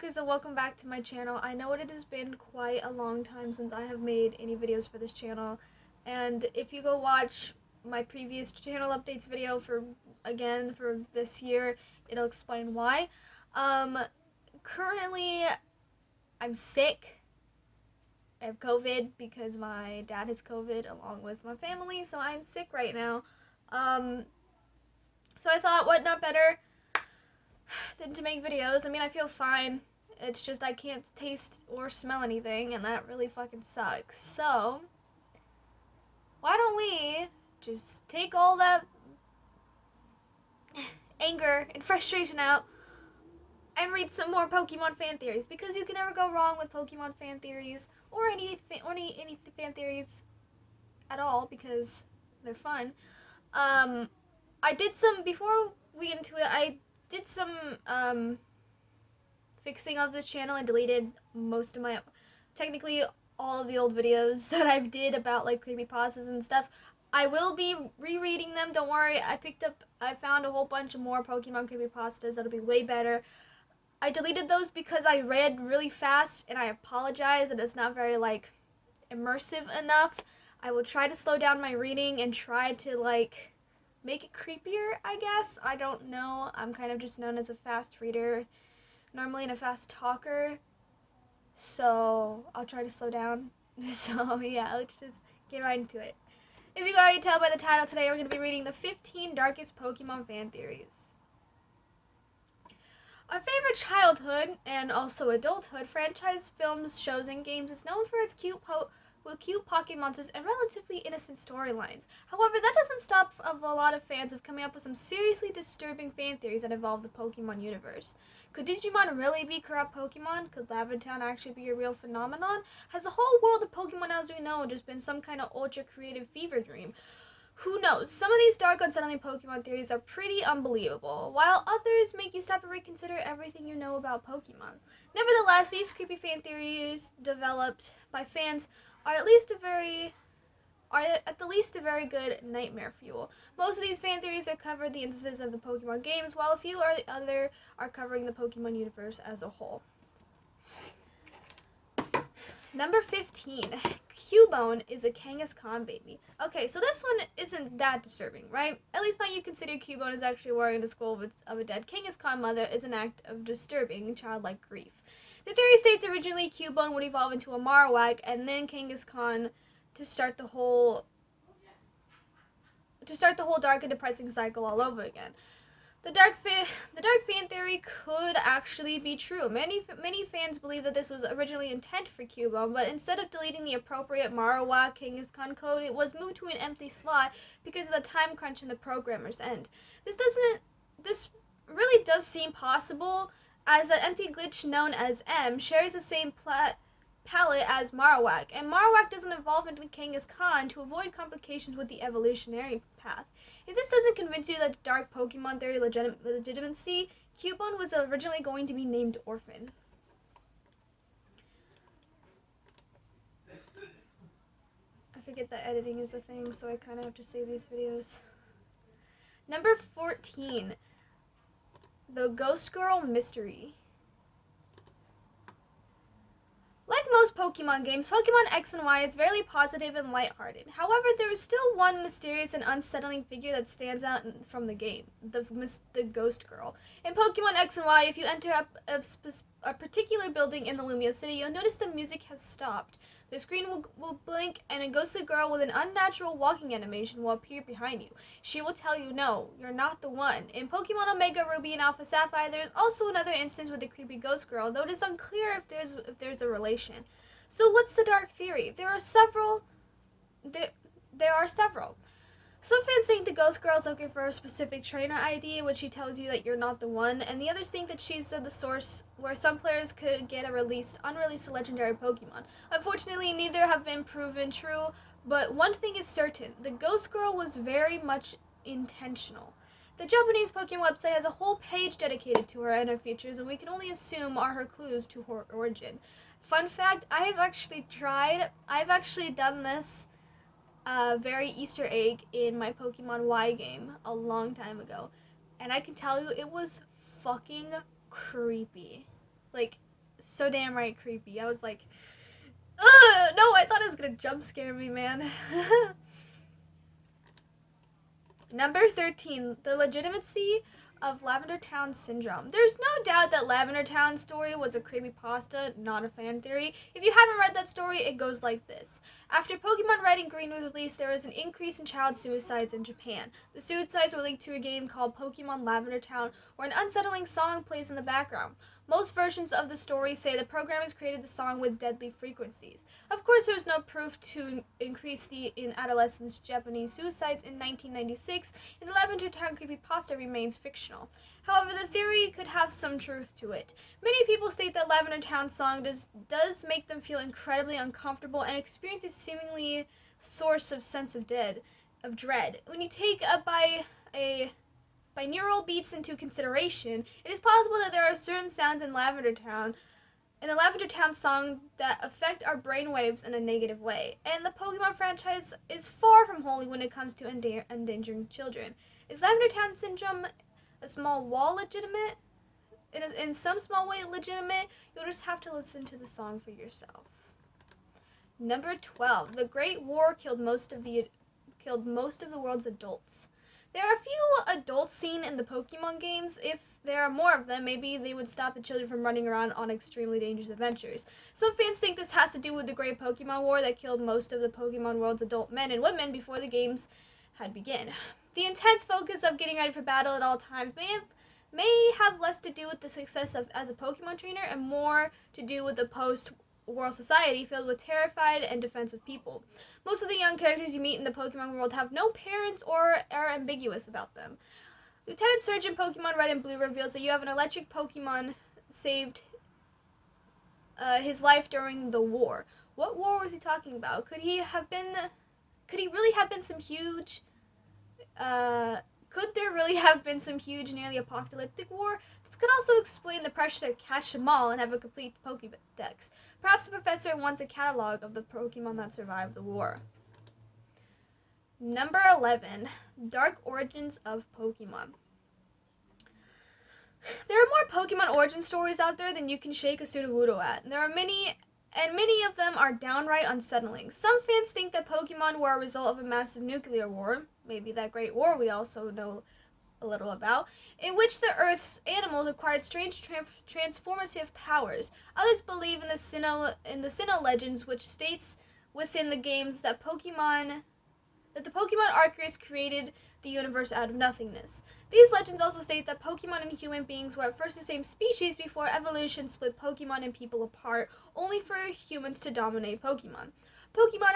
Darkers, and welcome back to my channel. I know it has been quite a long time since I have made any videos for this channel, and if you go watch my previous channel updates video for this year, it'll explain why. Currently I'm sick. I have COVID because my dad has COVID along with my family, so I'm sick right now. So I thought, what not better than to make videos. I mean, I feel fine. It's just I can't taste or smell anything, and that really fucking sucks. So, why don't we just take all that anger and frustration out and read some more Pokemon fan theories, because you can never go wrong with Pokemon fan theories or any fan theories at all, because they're fun. I did some, before we get into it, I did some fixing of this channel and deleted most of my, technically all of the old videos that I've did about like creepypastas and stuff. I will be rereading them, don't worry. I found a whole bunch of more Pokemon creepypastas that'll be way better. I deleted those because I read really fast, and I apologize that it's not very like immersive enough. I will try to slow down my reading and try to like make it creepier, I guess. I don't know. I'm kind of just known as a fast reader, normally, and a fast talker. So I'll try to slow down. So yeah, let's just get right into it. If you can already tell by the title, today we're going to be reading the 15 darkest Pokemon fan theories. Our favorite childhood and also adulthood franchise films, shows, and games is known for its cute pocket monsters and relatively innocent storylines. However, that doesn't stop a lot of fans of coming up with some seriously disturbing fan theories that involve the Pokemon universe. Could Digimon really be corrupt Pokemon? Could Lavender actually be a real phenomenon? Has the whole world of Pokemon as we know just been some kind of ultra creative fever dream? Who knows? Some of these dark, unsettling Pokemon theories are pretty unbelievable, while others make you stop and reconsider everything you know about Pokemon. Nevertheless, these creepy fan theories developed by fans are at the least a very good nightmare fuel. Most of these fan theories are covered the instances of the Pokemon games, while a few are covering the Pokemon universe as a whole. Number 15. Cubone is a Kangaskhan baby. Okay, so this one isn't that disturbing, right? At least now you consider Cubone is actually wearing the skull of a dead Kangaskhan mother is an act of disturbing childlike grief. The theory states originally Cubone would evolve into a Marowak and then Kangaskhan to start the whole dark and depressing cycle all over again. The dark fan theory could actually be true. Many fans believe that this was originally intent for Cubone, but instead of deleting the appropriate Marowak Kangaskhan code, it was moved to an empty slot because of the time crunch in the programmer's end. This really does seem possible, as the empty glitch known as M shares the same palette as Marowak, and Marowak doesn't evolve into Kangaskhan to avoid complications with the evolutionary path. If this doesn't convince you that the dark Pokemon theory legitimacy, Cubone was originally going to be named Orphan. I forget that editing is a thing, so I kind of have to save these videos. Number 14. The Ghost Girl Mystery. Like most Pokemon games, Pokemon X and Y is very positive and lighthearted. However, there is still one mysterious and unsettling figure that stands out from the game, the Ghost Girl. In Pokemon X and Y, if you enter a particular building in the Lumia City, you'll notice the music has stopped. The screen will blink, and a ghostly girl with an unnatural walking animation will appear behind you. She will tell you, no, you're not the one. In Pokemon Omega Ruby and Alpha Sapphire, there is also another instance with the creepy ghost girl, though it is unclear if there's a relation. So what's the dark theory? There are several. Some fans think the ghost girl is looking for a specific trainer ID, which she tells you that you're not the one, and the others think that she's the source where some players could get unreleased legendary Pokemon. Unfortunately, neither have been proven true, but one thing is certain: the ghost girl was very much intentional. The Japanese Pokemon website has a whole page dedicated to her and her features, and we can only assume are her clues to her origin. Fun fact, I've actually done this very Easter egg in my Pokemon Y game a long time ago, and I can tell you it was fucking creepy. Like, so damn right creepy. I was like, ugh, no, I thought it was gonna jump scare me, man. Number 13, the legitimacy of Lavender Town syndrome. There's no doubt that Lavender Town's story was a creepypasta, not a fan theory. If you haven't read that story, it goes like this. After Pokemon Red and Green was released, there was an increase in child suicides in Japan. The suicides were linked to a game called Pokemon Lavender Town, where an unsettling song plays in the background. Most versions of the story say the programmers created the song with deadly frequencies. Of course, there was no proof to increase in adolescents' Japanese suicides in 1996, and the Lavender Town creepypasta remains fictional. However, the theory could have some truth to it. Many people state that Lavender Town's song does make them feel incredibly uncomfortable and experience a seemingly source of sense of dread. When you take binaural beats into consideration, it is possible that there are certain sounds in the Lavender Town song that affect our brainwaves in a negative way. And the Pokemon franchise is far from holy when it comes to endangering children. Is Lavender Town syndrome a small wall legitimate? In some small way legitimate? You'll just have to listen to the song for yourself. Number 12. The Great War killed most of the world's adults. There are a few adults seen in the Pokemon games. If there are more of them, maybe they would stop the children from running around on extremely dangerous adventures. Some fans think this has to do with the Great Pokemon War that killed most of the Pokemon world's adult men and women before the games had begun. The intense focus of getting ready for battle at all times may have less to do with the success as a Pokemon trainer and more to do with the post-war society filled with terrified and defensive people. Most of the young characters you meet in the Pokemon world have no parents or are ambiguous about them. Lieutenant Surge in Pokemon Red and Blue reveals that you have an electric Pokemon saved his life during the war. What war was he talking about? Could there really have been some huge, nearly apocalyptic war? This could also explain the pressure to catch them all and have a complete Pokédex. Perhaps the professor wants a catalog of the Pokemon that survived the war. Number 11, Dark Origins of Pokemon. There are more Pokemon origin stories out there than you can shake a Sudowoodo at. There are many of them are downright unsettling. Some fans think that Pokemon were a result of a massive nuclear war, maybe that Great War we also know a little about, in which the Earth's animals acquired strange transformative powers. Others believe in the Sinnoh legends, which states within the games that the Pokemon archers created the universe out of nothingness. These legends also state that Pokemon and human beings were at first the same species before evolution split Pokemon and people apart, only for humans to dominate Pokemon. Pokemon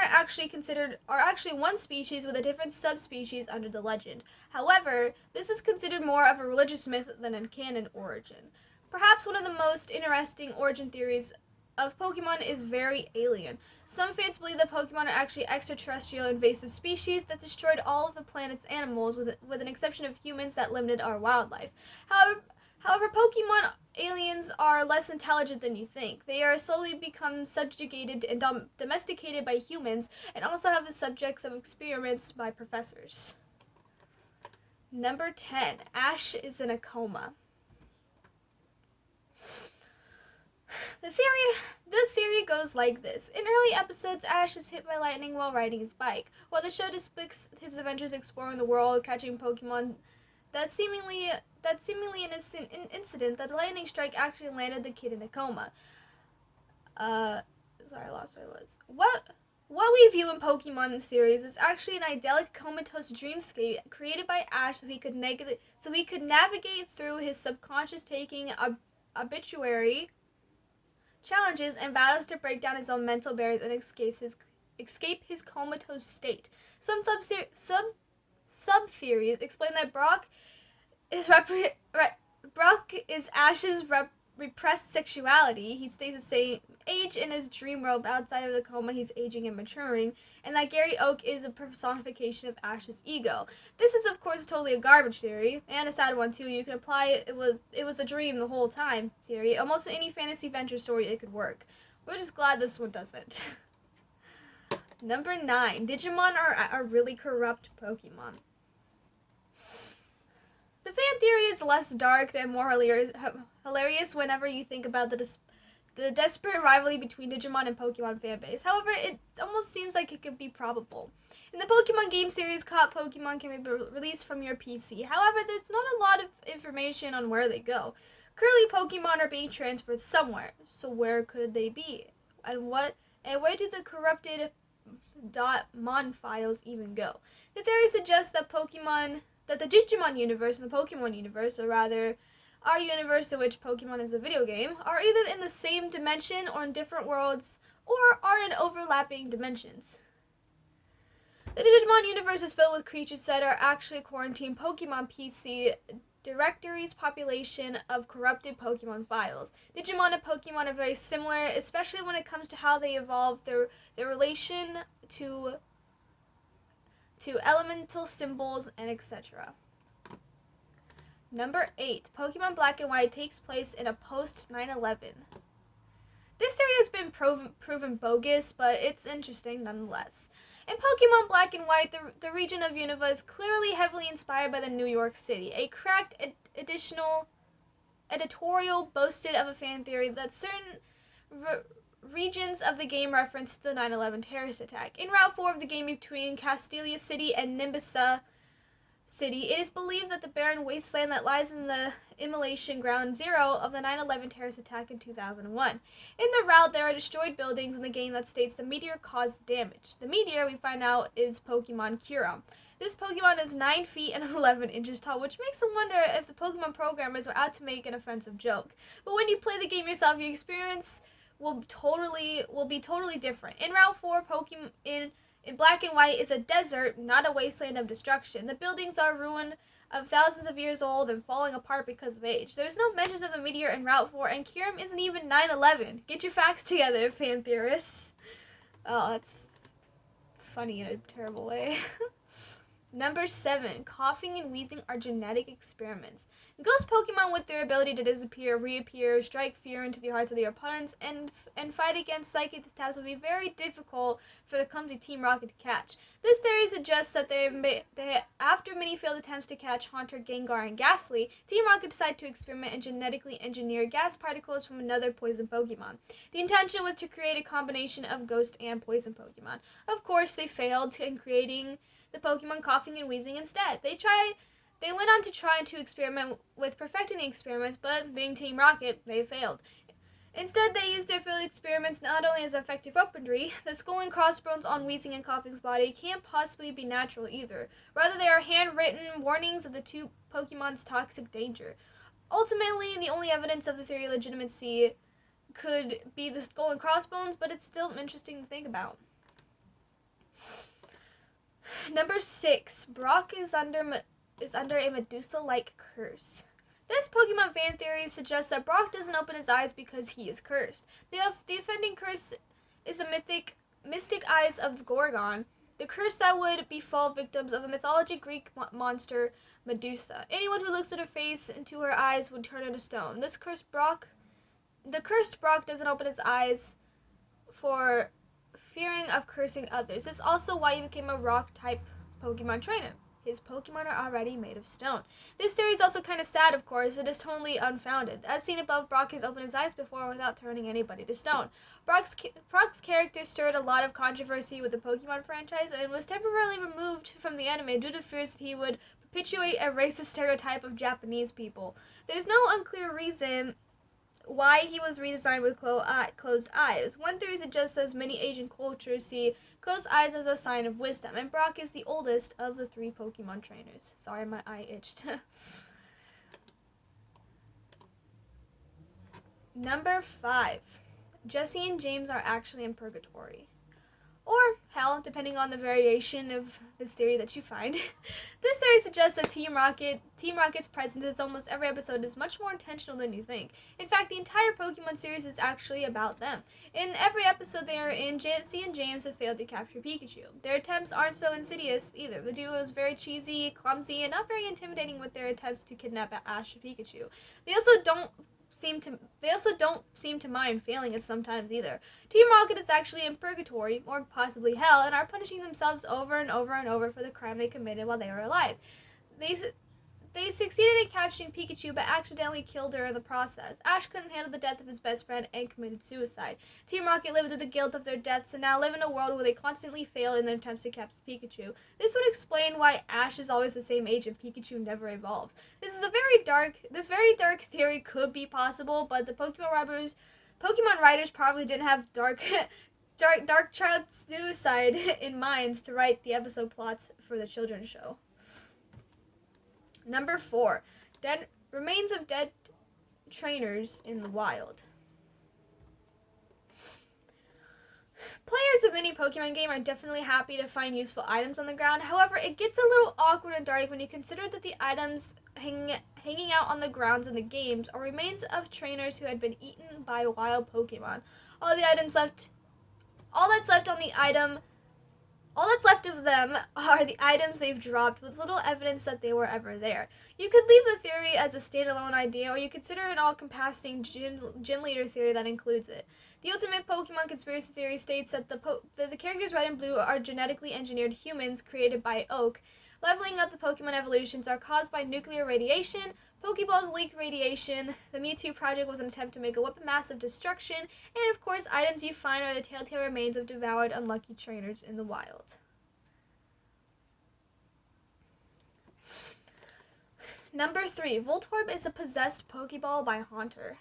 are actually one species with a different subspecies under the legend. However, this is considered more of a religious myth than a canon origin. Perhaps one of the most interesting origin theories of Pokemon is very alien. Some fans believe that Pokemon are actually extraterrestrial invasive species that destroyed all of the planet's animals with an exception of humans that limited our wildlife. However, Pokemon aliens are less intelligent than you think. They are slowly become subjugated and domesticated by humans and also have the subjects of experiments by professors. Number 10, Ash is in a coma. The theory goes like this. In early episodes, Ash is hit by lightning while riding his bike. While the show depicts his adventures exploring the world, catching Pokemon, that seemingly innocent incident, that the lightning strike actually landed the kid in a coma. Sorry, I lost where I was. What we view in Pokemon series is actually an idyllic comatose dreamscape created by Ash so he could navigate through his subconscious, taking arbitrary challenges and battles to break down his own mental barriers and escape his comatose state. Some sub-theories explain that Brock is Ash's repressed sexuality. He stays the same age in his dream world, but outside of the coma he's aging and maturing, and that Gary Oak is a personification of Ash's ego. This is of course totally a garbage theory, and a sad one too. You can apply it was a dream the whole time theory. Almost any fantasy venture story it could work. We're just glad this one doesn't. Number 9, Digimon are really corrupt Pokemon. The fan theory is less dark and more hilarious whenever you think about the the desperate rivalry between Digimon and Pokemon fanbase. However, it almost seems like it could be probable. In the Pokemon game series, co-op Pokemon can be released from your PC. However, there's not a lot of information on where they go. Currently, Pokemon are being transferred somewhere. So where could they be? And where do the corrupted .mon files even go? The theory suggests that the Digimon universe and the Pokemon universe, or rather, our universe in which Pokemon is a video game, are either in the same dimension or in different worlds, or are in overlapping dimensions. The Digimon universe is filled with creatures that are actually quarantined Pokemon PC directory's population of corrupted Pokemon files. Digimon and Pokemon are very similar, especially when it comes to how they evolve their relation to elemental symbols and etc. Number 8. Pokemon Black and White takes place in a post-9/11. This theory has been proven bogus, but it's interesting nonetheless. In Pokemon Black and White, the region of Unova is clearly heavily inspired by the New York City. A cracked additional editorial boasted of a fan theory that certain regions of the game reference the 9/11 terrorist attack. In Route 4 of the game between Castelia City and Nimbasa City, it is believed that the barren wasteland that lies in the immolation ground zero of the 9/11 terrorist attack in 2001. In the route, there are destroyed buildings in the game that states the meteor caused damage. The meteor, we find out, is Pokemon Kyurem. This Pokemon is 9 feet and 11 inches tall, which makes them wonder if the Pokemon programmers were out to make an offensive joke. But when you play the game yourself, your experience will be totally different. In Route 4, Pokemon in Black and White is a desert, not a wasteland of destruction. The buildings are ruined of thousands of years old and falling apart because of age. There's no mentions of the meteor in Route 4, and Kyurem isn't even 9/11. Get your facts together, fan theorists. Oh, that's funny in a terrible way. Number 7. Coughing and wheezing are genetic experiments. Ghost Pokemon with their ability to disappear, reappear, strike fear into the hearts of their opponents, and fight against psychic attacks would be very difficult for the clumsy Team Rocket to catch. This theory suggests that after many failed attempts to catch Haunter, Gengar, and Ghastly, Team Rocket decided to experiment and genetically engineer gas particles from another poison Pokemon. The intention was to create a combination of ghost and poison Pokemon. Of course, they failed in creating the Pokemon coughing and wheezing instead. They went on to try to experiment with perfecting the experiments, but being Team Rocket, they failed. Instead, they used their failed experiments not only as effective weaponry, the skull and crossbones on Wheezing and Coughing's body can't possibly be natural either. Rather, they are handwritten warnings of the two Pokemon's toxic danger. Ultimately, the only evidence of the theory legitimacy could be the skull and crossbones, but it's still interesting to think about. Number 6. Brock is under a Medusa-like curse. This Pokemon fan theory suggests that Brock doesn't open his eyes because he is cursed. The offending curse is the mystic eyes of Gorgon, the curse that would befall victims of the mythology Greek monster Medusa. Anyone who looks at her face into her eyes would turn into stone. The cursed Brock doesn't open his eyes for fearing of cursing others. This is also why he became a rock-type Pokemon trainer. His Pokemon are already made of stone. This theory is also kind of sad, of course. It is totally unfounded. As seen above, Brock has opened his eyes before without turning anybody to stone. Brock's character stirred a lot of controversy with the Pokemon franchise and was temporarily removed from the anime due to fears that he would perpetuate a racist stereotype of Japanese people. There's no unclear reason why he was redesigned with closed eyes. One theory suggests that many Asian cultures see closed eyes as a sign of wisdom, and Brock is the oldest of the 3 Pokemon trainers. Sorry, my eye itched. Number 5. Jesse and James are actually in purgatory. Or hell, depending on the variation of this theory that you find. This theory suggests that Team Rocket's presence in almost every episode is much more intentional than you think. In fact, the entire Pokemon series is actually about them. In every episode they are in, Jesse and James have failed to capture Pikachu. Their attempts aren't so insidious either. The duo is very cheesy, clumsy, and not very intimidating with their attempts to kidnap Ash and Pikachu. They also don't seem to mind failing it sometimes either. Team Rocket is actually in purgatory, or possibly hell, and are punishing themselves over and over and over for the crime they committed while they were alive. They They succeeded in capturing Pikachu but accidentally killed her in the process. Ash couldn't handle the death of his best friend and committed suicide. Team Rocket lived with the guilt of their deaths and now live in a world where they constantly fail in their attempts to capture Pikachu. This would explain why Ash is always the same age and Pikachu never evolves. This very dark theory could be possible, but the Pokemon writers probably didn't have dark child suicide in mind to write the episode plots for the children's show. Number 4, remains of dead trainers in the wild. Players of any Pokemon game are definitely happy to find useful items on the ground. However, it gets a little awkward and dark when you consider that the items hanging out on the grounds in the games are remains of trainers who had been eaten by wild Pokemon. All that's left of them are the items they've dropped with little evidence that they were ever there. You could leave the theory as a standalone idea, or you consider an all-encompassing gym leader theory that includes it. The ultimate Pokemon conspiracy theory states that the characters Red and Blue are genetically engineered humans created by Oak. Leveling up the Pokemon evolutions are caused by nuclear radiation. Pokeballs leak radiation. The Mewtwo project was an attempt to make a weapon mass of destruction. And of course, items you find are the telltale remains of devoured unlucky trainers in the wild. Number 3, Voltorb is a possessed Pokeball by Haunter.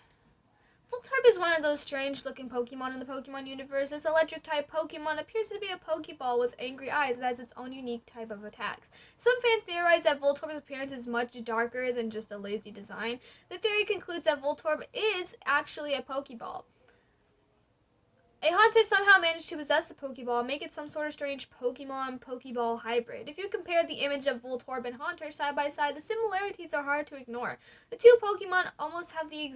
Voltorb is one of those strange-looking Pokemon in the Pokemon universe. This electric-type Pokemon appears to be a Pokeball with angry eyes that has its own unique type of attacks. Some fans theorize that Voltorb's appearance is much darker than just a lazy design. The theory concludes that Voltorb is actually a Pokeball. A Haunter somehow managed to possess the Pokeball and make it some sort of strange Pokemon-Pokeball hybrid. If you compare the image of Voltorb and Haunter side by side, the similarities are hard to ignore. The two Pokemon almost have the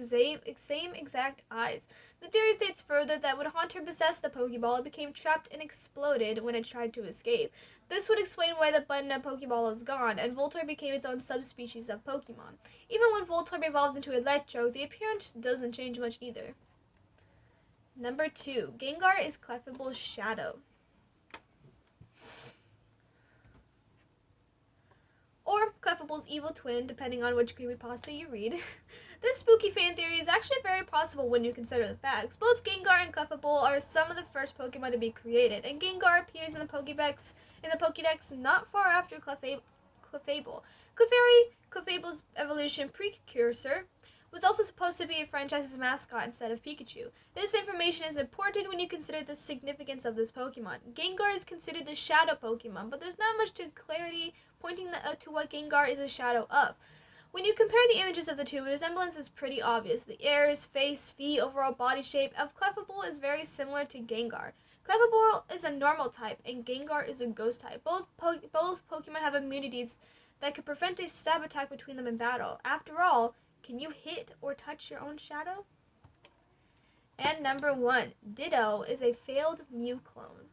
same exact eyes. The theory states further that when Haunter possessed the Pokeball, it became trapped and exploded when it tried to escape. This would explain why the button of Pokeball is gone, and Voltorb became its own subspecies of Pokemon. Even when Voltorb evolves into Electro, the appearance doesn't change much either. Number 2, Gengar is Clefable's shadow. Or Clefable's evil twin, depending on which creepypasta you read. This spooky fan theory is actually very possible when you consider the facts. Both Gengar and Clefable are some of the first Pokemon to be created, and Gengar appears in the Pokédex not far after Clefable. Clefable's evolution precursor, was also supposed to be a franchise's mascot instead of Pikachu. This information is important when you consider the significance of this Pokemon. Gengar is considered the shadow Pokemon, but there's not much clarity pointing to what Gengar is a shadow of. When you compare the images of the two, the resemblance is pretty obvious. The ears, face, feet, overall body shape of Clefable is very similar to Gengar. Clefable is a normal type, and Gengar is a ghost type. Both Pokemon have immunities that could prevent a stab attack between them in battle. After all, can you hit or touch your own shadow? And number 1, Ditto is a failed Mew clone.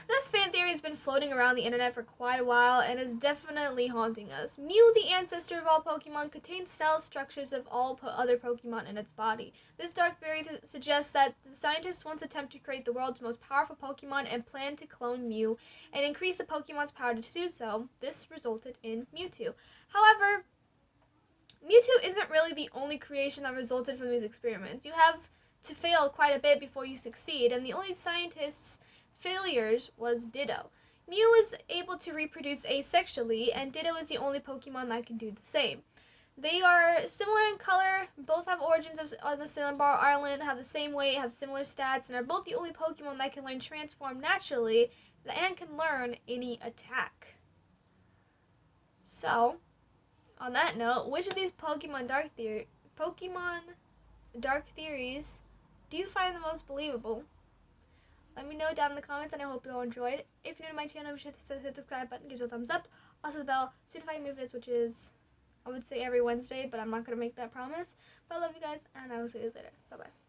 This fan theory has been floating around the internet for quite a while and is definitely haunting us. Mew, the ancestor of all Pokemon, contains cell structures of all other Pokemon in its body. This dark theory suggests that the scientists once attempted to create the world's most powerful Pokemon and planned to clone Mew and increase the Pokemon's power to do so. This resulted in Mewtwo. However, Mewtwo isn't really the only creation that resulted from these experiments. You have to fail quite a bit before you succeed, and the only scientist's failures was Ditto. Mew is able to reproduce asexually, and Ditto is the only Pokemon that can do the same. They are similar in color, both have origins on the Cinnabar Island, have the same weight, have similar stats, and are both the only Pokemon that can learn Transform naturally and can learn any attack. So, on that note, which of these Pokemon dark theories do you find the most believable? Let me know down in the comments, and I hope you all enjoyed. If you're new to my channel, be sure to hit the subscribe button, give it a thumbs up. Also the bell, so notify me videos, which is, I would say every Wednesday, but I'm not going to make that promise. But I love you guys, and I will see you guys later. Bye-bye.